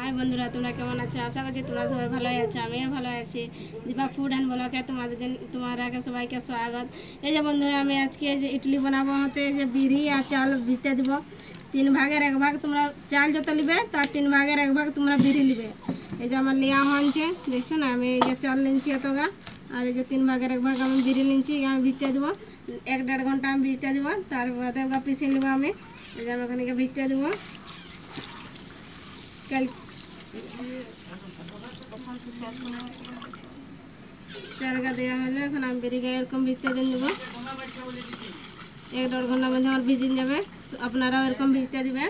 High বন্ধুরা, তোমরা কেমন আছো? আশা করছি তোমরা সবাই ভালোই আছো, আমিও ভালো আছি। দীপা ফুড অ্যান্ড ব্লগে তোমাদেরকে সবাইকে স্বাগত। এই যে বন্ধুরা, আমি আজকে যে ইডলি বানাবো, হতে যে বিরি আর চাল ভিজতে দিব। 3 ভাগের 1 ভাগ তোমরা চাল যত নিবে তার 3 ভাগের 1 ভাগ তোমরা বিরি নিবে। এই যে আমার লিয়া হয়েছে, দেখছো না? আমি এই যে চাল নিচ্ছি এতগা, আর এই যে 3 ভাগের 1 ভাগ আমি বিরি নিচ্ছি। আমি ভিজতে দেবো 1-1.5 ঘন্টা আমি ভিজতে দেবো, তারপরে ওগা পিষে নেবো আমি। এই যে আমি ওখানে ভিজতে দেবো। চালগা দেওয়া হলে এখন আমি বেরিয়ে এরকম ভিজতে দিন দেবো। 1-1.5 ঘন্টার মধ্যে আমার ভিজে যাবে। আপনারাও এরকম ভিজতে দিবে,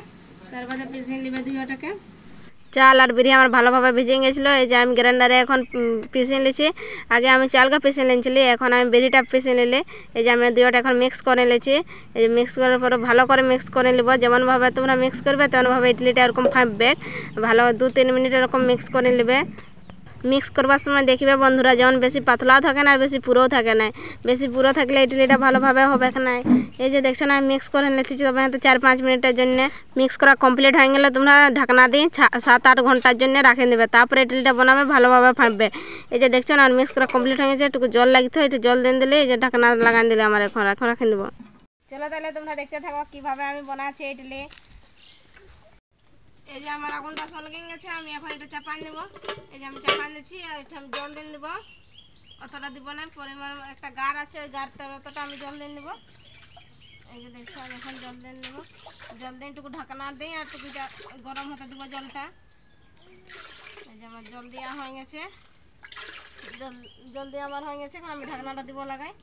তারপরে পিষে নেবে দুইটাকে। চাল আর বিরি আমার ভালোভাবে ভিজে গেছিলো। এই যে আমি গ্রাইন্ডারে এখন পিষে নিয়েছি। আগে আমি চালটা পিষে নিয়েছিলি, এখন আমি বিরিটা পিষে নিলে। এই যে আমি দুইটা এখন মিক্স করে নিয়েছি। এই যে মিক্স করার পরে ভালো করে মিক্স করে নেব। যেমনভাবে তোমরা মিক্স করবে তেমনভাবে ইডলিটা এরকম ফাঁপবে। ভালো 2-3 মিনিট এরকম মিক্স করে নেবে। মিক্স করবার সময় দেখবে বন্ধুরা, যেমন বেশি পাতলাও থাকে না, বেশি পুরোও থাকে না। বেশি পুরো থাকলে ইডলিটা ভালোভাবে হবে না। এই যে দেখছো না, আমি মিক্স করে নিতেছি। তবে 4-5 মিনিটের জন্য মিক্স করা কমপ্লিট হয়ে গেলে তোমরা ঢাকনা দিয়ে 7-8 ঘন্টার জন্য রাখে দেবে। তারপরে ইডলিটা বানাবে, ভালোভাবে ফাঁপবে। এই যে দেখছো না, মিক্স করা কমপ্লিট হয়ে গেছে। একটু জল লাগতে হয়, একটু জল দিলে এই যে ঢাকনা লাগান দিলে আমার এখন রাখে দেবো। চলো তাহলে তোমরা দেখতে থাকো কীভাবে আমি বানাচ্ছি ইডলি। এই যে আমার আগুনটা সলগে গেছে, আমি এখন এটা চাপান দেবো। এই যে আমি চাপান দিচ্ছি, আর এটা আমি জল দিয়ে দেবো। অতটা দিব না, পরিমাণ একটা গার আছে, ওই গারটার অতটা আমি জল দিয়ে দেবো। এই যে দেখছি আমি এখন জল দিয়ে দেবো। জল দিয়ে একটু ঢাকনা দিই, আর একটু গরম হতে দেবো জলটা। এই যে আমার জল দেওয়া হয়ে গেছে। জল দিয়ে আমার হয়ে গেছে। এখন আমি ঢাকনাটা দিব লাগাই।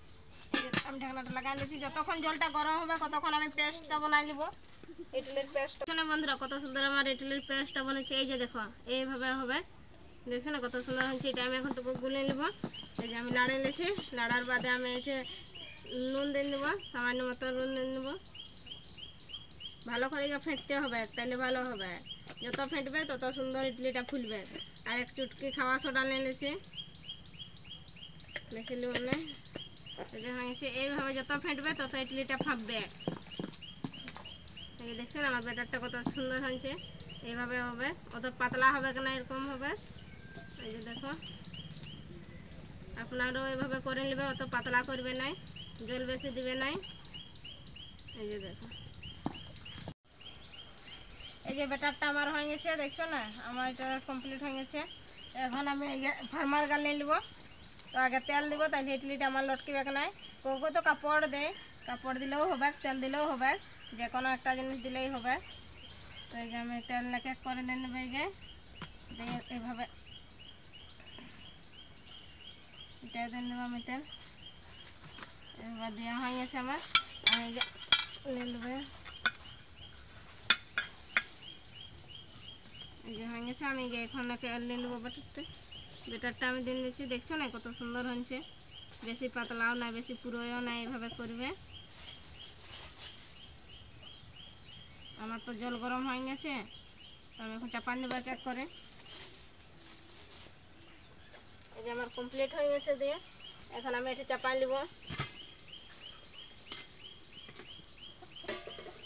এই যে আমি ঢাকনাটা লাগাই দিচ্ছি। যতক্ষণ জলটা গরম হবে ততক্ষণ আমি পেস্টটা বানাই নেবো, ইডলির পেস্ট। বন্ধুরা, কত সুন্দর আমার ইডলির পেস্টটা বলেছে। এই যে দেখো, এইভাবে হবে। দেখছো না কত সুন্দর হয়েছে? এটা আমি এখন টুকু গুলে নেব। এই যে আমি লাড়ে নিয়েছি। লাড়ার বাদে আমি এটা নুন দিয়ে দেবো, সামান্য মতো নুন দিয়ে দেবো। ভালো করে ফেটতে হবে, তাহলে ভালো হবে। যত ফেটবে তত সুন্দর ইডলিটা ফুলবে। আর 1 চুটকি খাওয়া সোডা নিয়ে নিয়েছি, বেশি নুন নেই। এই যে হয়েছে, এইভাবে যত ফেটবে তত ইডলিটা ফাঁপবে। এই দেখছেন আমার ব্যাটারটা কত সুন্দর হয়েছে। এইভাবে হবে, অত পাতলা হবে না, এরকম হবে। এই যে দেখো, আপনারাও এইভাবে করে নেবে, অত পাতলা করবে নাই, জল বেশি দিবে নাই। এই যে দেখো, এই যে ব্যাটারটা আমার হয়ে গেছে। দেখছো না, আমার এটা কমপ্লিট হয়ে গেছে। এখন আমি ফার্মার গাল নিয়ে নেব। তো আগে তেল দিব, তাহলে ইডলিটা আমার লটকিবে নাই। কেউ তো কাপড় দেয়, কাপড় দিলেও হবে, তেল দিলেও হবে, যে কোনো একটা জিনিস দিলেই হবে। তো এই যে আমি তেল লেখে করে দিয়ে দেবো। এই যে এইভাবে এটা দিয়ে দেবো আমি তেল। এবার দেওয়া হয়ে গেছে আমার। আমি এই যে নিয়ে নেবো। এই যে হয়ে গেছে, আমি এখন নিয়ে নেবো ব্যাটারটা আমি দিয়ে দিচ্ছি। দেখছো না কত সুন্দর হয়েছে? বেশি পাতলাও না, বেশি পুরোও না, এইভাবে করবে। আমার তো জল গরম হয়ে গেছে, তো আমি এখন চাপান দেবো এক এক করে। এই যে আমার কমপ্লিট হয়ে গেছে দিয়ে। এখন আমি এটা চাপান নেব।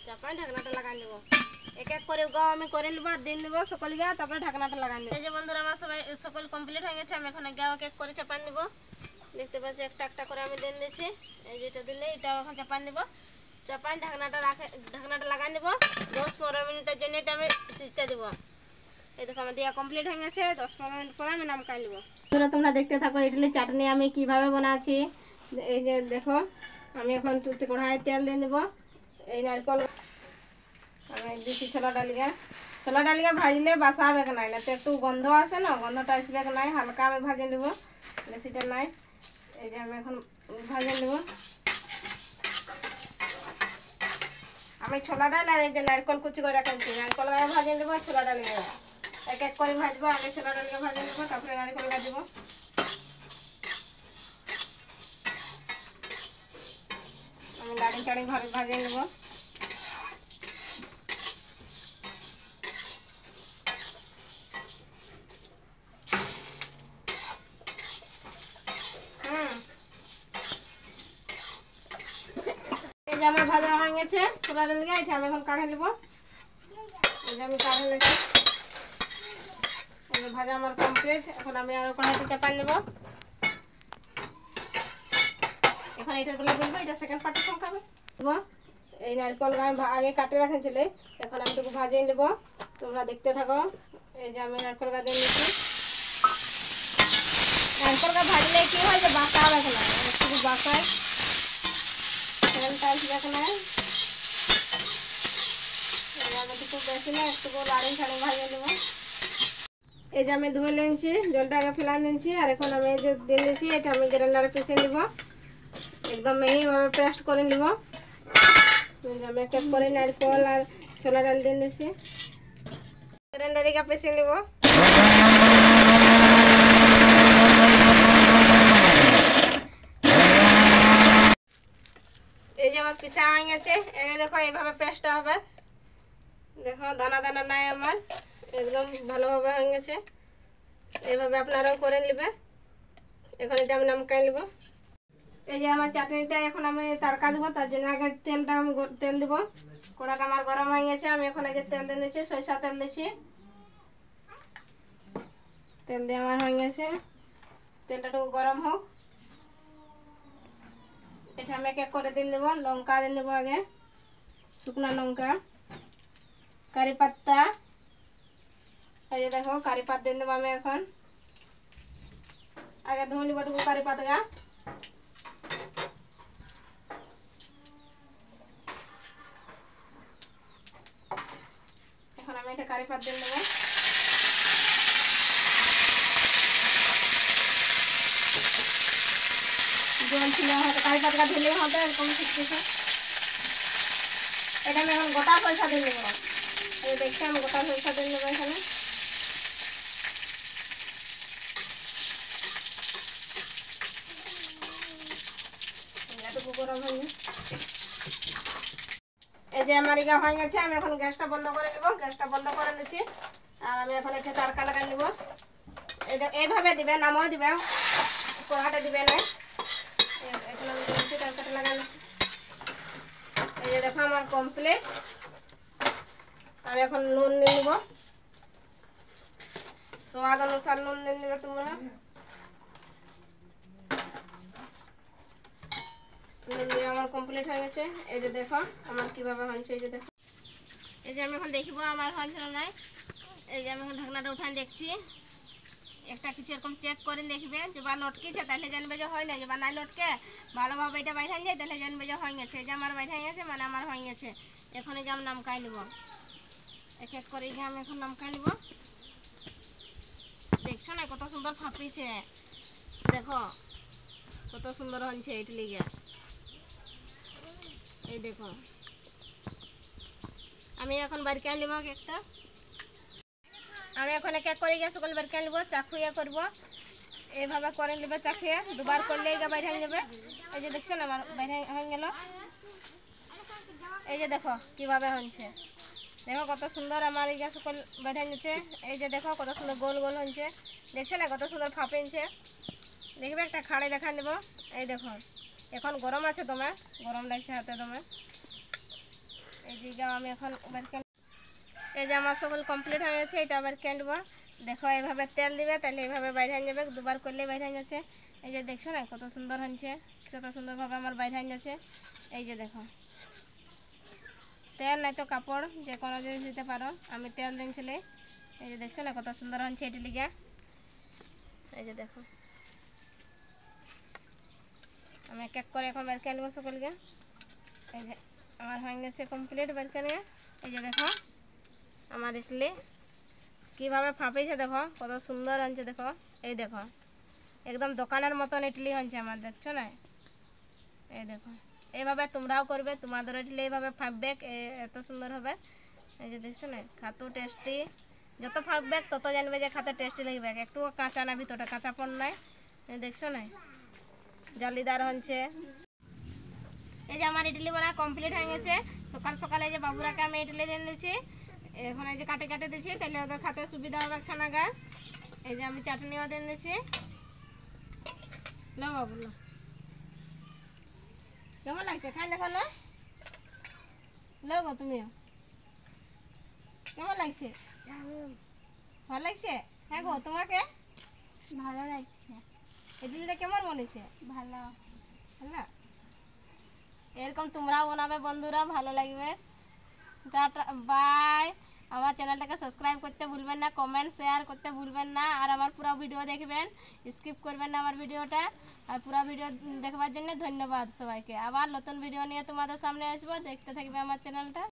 চাপান ঢাকনাটা লাগাই নেব। এক এক করে গাও আমি করে নেবো, দিন দেবো সকল গা, তারপরে ঢাকনাটা লাগাই নেব। এই যে বন্ধুরা, আমার সবাই সকল কমপ্লিট হয়ে গেছে। আমি এখন গাও এক এক করে চাপান নেব। দেখতে পাচ্ছি একটা একটা করে আমি দিন দিচ্ছি। এই যেটা দিলে এটাও এখন চাপান দেবো। চাপান ঢাকনাটা লাগাই নেব। 10-15 মিনিটের জন্য এটা আমি সিজতে দেবো। এই দেখো আমার দেওয়া কমপ্লিট হয়ে গেছে। 10-15 মিনিট পরে আমি নামকাই নেব। তোমরা দেখতে থাকো ইডলি চাটনি আমি কিভাবে বানাচ্ছি। এই যে দেখো, আমি এখন তুলতে কড়াইয়ে তেল দিয়ে দেবো। এই নারকেল আমি দিচ্ছি ছোলা ডালিয়া ভাজলে বাসাবে নাই, না তো একটু গন্ধ আছে না, গন্ধটা আসবে নাই। হালকা আমি ভাজে নেব, বেশিটা নাই। এই যে আমি এখন ভাজে নেব। আমি ছোলা ডাল আর এই যে নারকেল কুচি করে রাখছি, নারকেল গায়ে ভাজে নেবো, ছোলা ডালিয়া এক এক করে ভাজবো। আগে ছোলা ডালিয়া ভাজে নেবো, তারপরে নারকেল ভাজবো। আমি নাড়ি ঘরে ভাজে নেবো। এই যে আমার ভাজা হয়ে গেছে ছোলা ডালিয়া, এটা আমি এখন কাঢ়ে নেবো। এই যে আমি কাঢ়ে নিচ্ছি। ভাজা আমার কমপ্লিট। এখন আমি আর কড়াইতে চাপাই নেব। এখন এটার বেলা বলবো, এটা সেকেন্ড পার্টের সঙ্গে খাবে। এই নারকেল আমি আগে কাটে রাখেছিল, এখন আমি একটু ভাজিয়ে নেব। তোমরা দেখতে থাকো। এই যে আমি নারকেল গা দিয়ে নিচ্ছি। নারকেল গা ভাজলে কি হয় যে বাঁকা রাখে না, একটু বাঁকায় টাইস রাখে না। খুব বেশি না, একটু লাড়ি ছাড়ি ভাজিয়ে নেবো। এই যে আমি ধুয়ে নিয়েছি, জলটা আগে ফেলা নিয়েছি। আর এখন আমি এই যে দিয়ে নিয়েছি, এটা আমি গ্রাইন্ডারে পিষে নিব। একদম মিহিভাবে পেস্ট করে নিব। আমি এক এক করে নারকেল আর ছোলা ডাল দিয়ে দিয়েছি, গ্রাইন্ডারে পিষে নিব। এই যে আমার পিসা হয়ে গেছে। এই দেখো এইভাবে পেস্টটা হবে। দেখো দানা দানা নাই আমার, একদম ভালোভাবে হয়ে গেছে। এইভাবে আপনারাও করে নেবে। এখন এটা আমি নামকাই নেব। এই যে আমার চাটনিটা এখন আমি তড়কা দেবো, তার জন্য আগে তেলটা আমি তেল দেব। কড়াটা আমার গরম হয়ে গেছে। আমি এখন এই যে তেল দিয়ে দিচ্ছি, সরিষা তেল দিচ্ছি। তেল দিয়ে আমার হয়ে গেছে, তেলটা একটু গরম হোক। এটা আমি এক এক করে দিয়ে দেবো। লঙ্কা দিয়ে দেবো আগে, শুকনো লঙ্কা, কারি পাত্তা। এই যে দেখো কারি পাত দিয়ে দেবো আমি এখন। আগে ধুয়ে নিব টুকু কারি পাতা। এখন আমি এটা কারি পাত দিয়ে দেবো। জল ছিল হয়তো, কারি পাতা ধুলে হতো এরকম শিখতেছে। এটা আমি এখন গোটা সরিষা দিয়ে দেবো। এই দেখছি আমি গোটা সরিষা দিয়ে দেবো এখানে। গরম হয়নি। এই যে আমার ইগা হয়ে গেছে। আমি এখন গ্যাসটা বন্ধ করে নেব। গ্যাসটা বন্ধ করে নিচ্ছি। আর আমি এখন একটা তড়কা লাগাই নেব। এইভাবে দিবে, নামও দিবে, কড়াটা দিবে না। এখন আমি তড়কাটা লাগাই নিচ্ছি। এই যে দেখো আমার কমপ্লিট। আমি এখন নুন দিয়ে নেব, স্বাদ অনুসার নুন দিয়ে নেবে তোমরা। আমার কমপ্লিট হয়ে গেছে। এই যে দেখো আমার কিভাবে হয়েছে। এই যে দেখো, এই যে আমি এখন দেখবো আমার হয়েছিল নাই। এই যে আমি এখন ঢাকনাটা উঠান দেখছি। একটা কিছু এরকম চেক করে দেখবে, যে বা লটকেছে তাহলে জানবে যে হয় না। যে বা নাই লটকে ভালোভাবে এটা বাইরে যায় তাহলে জানবে যে হয়ে গেছে। এই যে আমার বাইরে গেছে মানে আমার হয়ে গেছে। এখন এই যে আমি নামকাই নেব, এক এক করে আমি এখন নামকাই নেব। দেখছো না কত সুন্দর ফাঁপিছে, দেখো কত সুন্দর হয়েছে ইডলি গা। এই দেখো আমি এখন বাড়ি কে নিব কেকটা। আমি এখন এক এক করে সকল বাড়ি কে নিব, চাকুয়া করব। এইভাবে করে নেবে চাকুয়া, দুবার করলে এই বাইরে হয়ে যাবে। এই যে দেখছো না আমার বাইরে হয়ে গেল। এই যে দেখো কিভাবে হচ্ছে, দেখো কত সুন্দর আমার এই সকল বাইরে হয়েছে। এই যে দেখো কত সুন্দর গোল গোল হচ্ছে, দেখছো না কত সুন্দর ফাঁপেছে। দেখবে একটা খাড়ে দেখা দেবো। এই দেখো এখন গরম আছে, তোমার গরম লাগছে হাতে তোমার। এই যে আমি এখন এই যে আমার সকল কমপ্লিট হয়ে গেছে। এটা আবার কেনব। দেখো এইভাবে তেল দিবে, তাহলে এইভাবে বাইরে হয়ে যাবে। দুবার করলে বাইরে হয়ে যাচ্ছে। এই যে দেখছো না কত সুন্দর হচ্ছে, কত সুন্দরভাবে আমার বাইরে হয়ে যাচ্ছে। এই যে দেখো তেল নাই তো কাপড় যে কোনো জিনিস দিতে পারো, আমি তেল দিয়েছিলে। এই যে দেখছো না কত সুন্দর হচ্ছে এটি লিগা। এই যে দেখো আমি এক এক করে এখন বের করে নেবো সকলকে। এই যে আমার হয়ে গেছে কমপ্লিট বের করে। এই যে দেখো আমার ইডলি কীভাবে ফাঁপেছে, দেখো কত সুন্দর হচ্ছে। দেখো এই দেখো একদম দোকানের মতন ইডলি হচ্ছে আমার, দেখছো না। এই দেখো এইভাবে তোমরাও করবে, তোমাদের ইডলি এইভাবে ফাঁপবে, এত সুন্দর হবে। এই যে দেখছো না খাতো টেস্টি, যত ফাঁপবে তত জানবে যে খাতে টেস্টি লাগবে। একটু কাঁচা না, ভিতরটা কাঁচাপন নাই। দেখছো না জালিদার হচ্ছে। এই যে আমার ইডলি বানা কমপ্লিট হয়ে গেছে। সকাল সকালে যে বাবুরাকে আমি ইডলি দিয়ে দিয়েছি, এখন এই যে কাটে কাটে দিচ্ছি, তাহলে ওদের খাতে সুবিধা হবে ছানাগার। এই যে আমি চাটনিও দিয়ে দিচ্ছি। লো বাবু লো, কেমন লাগছে খাই দেখো না। লো গো তুমিও, কেমন লাগছে? ভালো লাগছে। হ্যাঁ গো, তোমাকে ভালো লাগছে। এই জিনিসটা কেমন বলেছে? ভালো। না, এরকম তোমরাও বানাবে বন্ধুরা, ভালো লাগবে। টাটা, বাই। আমার চ্যানেলটাকে সাবস্ক্রাইব করতে ভুলবেন না, কমেন্ট শেয়ার করতে ভুলবেন না, আর আমার পুরো ভিডিও দেখবেন, স্কিপ করবেন না আমার ভিডিওটা। আর পুরো ভিডিও দেখবার জন্য ধন্যবাদ সবাইকে। আবার নতুন ভিডিও নিয়ে তোমাদের সামনে আসবো, দেখতে থাকবে আমার চ্যানেলটা।